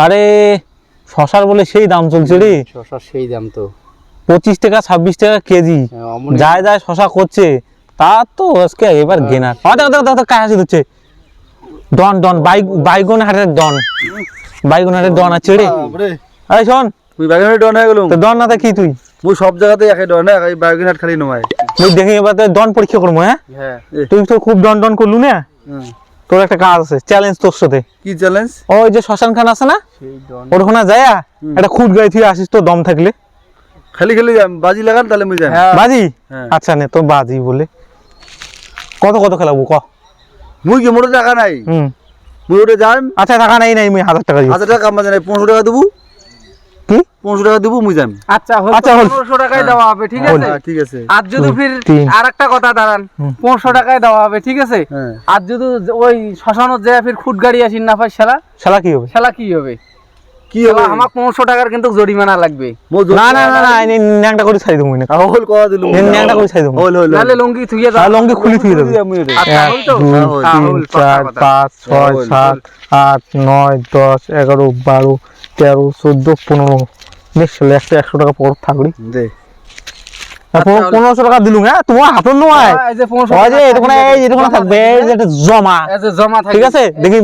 আরে শশার বলে সেই দাম চলছে রে, শশার সেই দাম তো 25 টাকা 26 টাকা কেজি। যায় যায় শশা করছে, তার তো আজকে এবার গেনার। কাজ হচ্ছে ডন ডন বাইগন হাটের ডন, বাইগন হাটের ডন আছে রে। আরে শোন, তুই বাইগনের ডন হয়ে গেল। তো ডন না দেখি তুই, মুই সব জায়গাতে একই ডন না, এই বাইগন হাট খালি নয়। মুই দেখি এবার ডন পরীক্ষা করবো। হ্যাঁ তুই তো খুব ডন ডন করলু না, তোর একটা কাজ আছে, চ্যালেঞ্জ তোর সাথে। কি চ্যালেঞ্জ? ওই যে শ্মশান খান আছে না, ওখানে যায় একটা খুদ গাই তুই আসিস তো দম থাকলে। খালি খালি বাজি লাগান তাহলে মুই যাই। বাজি? হ্যাঁ। আচ্ছা নে তো বাজি বলে কত কত খেলাবো ক। মুই কি মোর টাকা নাই, মুই ওটা যাই। আচ্ছা টাকা নাই নাই, মুই 1000 টাকা দিই। 1000 টাকা কাম নাই, 1500 টাকা দেবো। কি 1500 টাকা দেবো মুই যাই। আচ্ছা আচ্ছা, 1500 টাকায় দেওয়া হবে, ঠিক আছে? ঠিক আছে। আর যদি ফির আরেকটা কথা দাঁড়ান, 500 টাকায় দেওয়া হবে, ঠিক আছে? হ্যাঁ। আর যদি ওই শ্মশানত যায় ফির খুদ গাড়ি আসিন না পাই, শালা কি হবে? শালা কি হবে? কি হবে? আমার 500 টাকার কিন্তু জরিমানা লাগবে। না না না না, ন্যাংটা করে ছাড়ি দেবো না, হল কয়া দিলু। ন্যাংটা করে ছাড়ি দেবো। হল হল নালে লঙ্গি থুইয়ে দাও, লঙ্গি খুলি থুই দেবো। আচ্ছা হল তো? 3 4 5 6 7 8 9 10 11 12 13 14 15 দেখছো 100 টাকা পর থাকলি দে। 1500 টাকা দিলুম। হ্যাঁ তোমার হাতন নয়, এই যে 500 ওই যে এরকম এই এরকম থাকবে, এই যে এটা জমা, এই যে জমা থাকে, ঠিক আছে? দেখি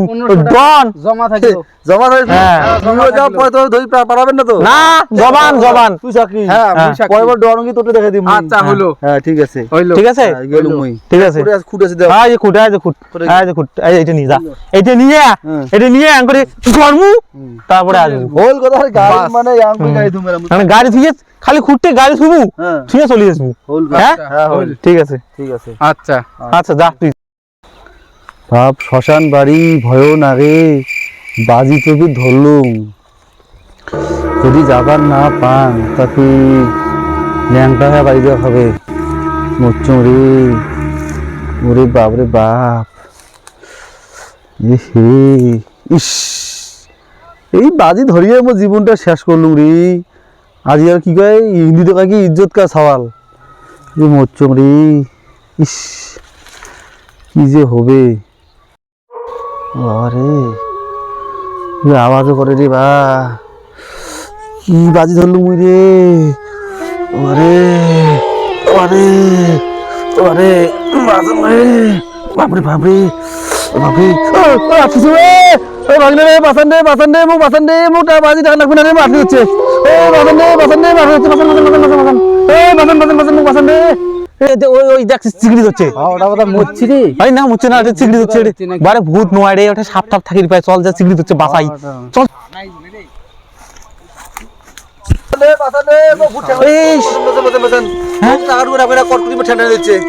ডন জমা থাকে তো। জমা হয়ে হ্যাঁ। তুমিও যাও, পরে তো ধরি পারাবেন না তো। না জবান জবান তুই চাকরি। হ্যাঁ আমি সাক্ষী। পরের ডন কি তোতে দেখে দিমু। আচ্ছা হলো, হ্যাঁ ঠিক আছে। হইলো, ঠিক আছে গেলু মুই। ঠিক আছে। খুঁটেছে দাও। এই যে খুঁট, এই যে খুঁট, এই যে খুঁট, এই যে এটা নিয়ে যা, এটা নিয়ে এটা নিয়ে আঙ্গুরে করমু, তারপরে আসবো। হল কথা গাড়ি মানে আঙ্গুল গাড়ি দুমেরা। মানে গাড়ি থুয়ে খালি খুঁটতে গাড়ি থুবু, হ্যাঁ থুয়ে চলে আসবো। হল। হ্যাঁ হ্যাঁ হল। ঠিক আছে ঠিক আছে। আচ্ছা আচ্ছা যা তুই। বাপ শ্মশান বাড়ি ভয়ও না রে, বাজি চবি ধরলুম, যদি যাবার না পান তাকে ল্যাংটা হয়ে বাড়ি দেওয়া হবে। মরচুম রে, ওরে বাপ রে বাপ, হে ইস, এই বাজি ধরিয়ে আমার জীবনটা শেষ করলুম রে। আজ আর কি কয় হিন্দিতে কয় কি ইজ্জত কা সওয়াল। মরচুম রে, ইস কি যে হবে। আরে আওয়াজও করে রে বা, কি বাজি ধরলুম মুই রে। আরে আরে আরে বাপরে বাপরে বাপরে, কিছু রে বাগনে রে, বাসান রে বাসান রে, মুখ বাসান রে, মুখ বাজি টাকা লাগবে না রে, মাটি হচ্ছে। ও বাসান রে বাসান রে, মাটি হচ্ছে, বাসান বাসান বাসান বাসান বাসান, এই বাসান বাসান বাসান, মুখ বাসান রে। ওই ওই দেখ চিগড়ি হচ্ছে। ওটা কথা মরছি রে। ভাই না মুচ্ছে না, এটা চিগড়ি হচ্ছে রে। বারে ভূত নয় রে, ওটা সাপ টাপ থাকির পায়, চল যা চিগড়ি হচ্ছে বাসাই চল।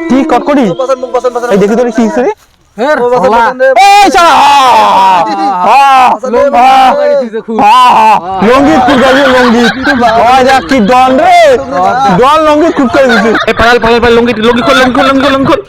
কি কটকটি এই দেখি তোর কি হচ্ছে রে। লঙ্গি খুব লঙ্গি কি ডন রে, ডন লঙ্গি খুব করে দিচ্ছে। লঙ্গি লঙ্গি খোল লঙ্গি খোল লঙ্গি খোল লঙ্গি খোল।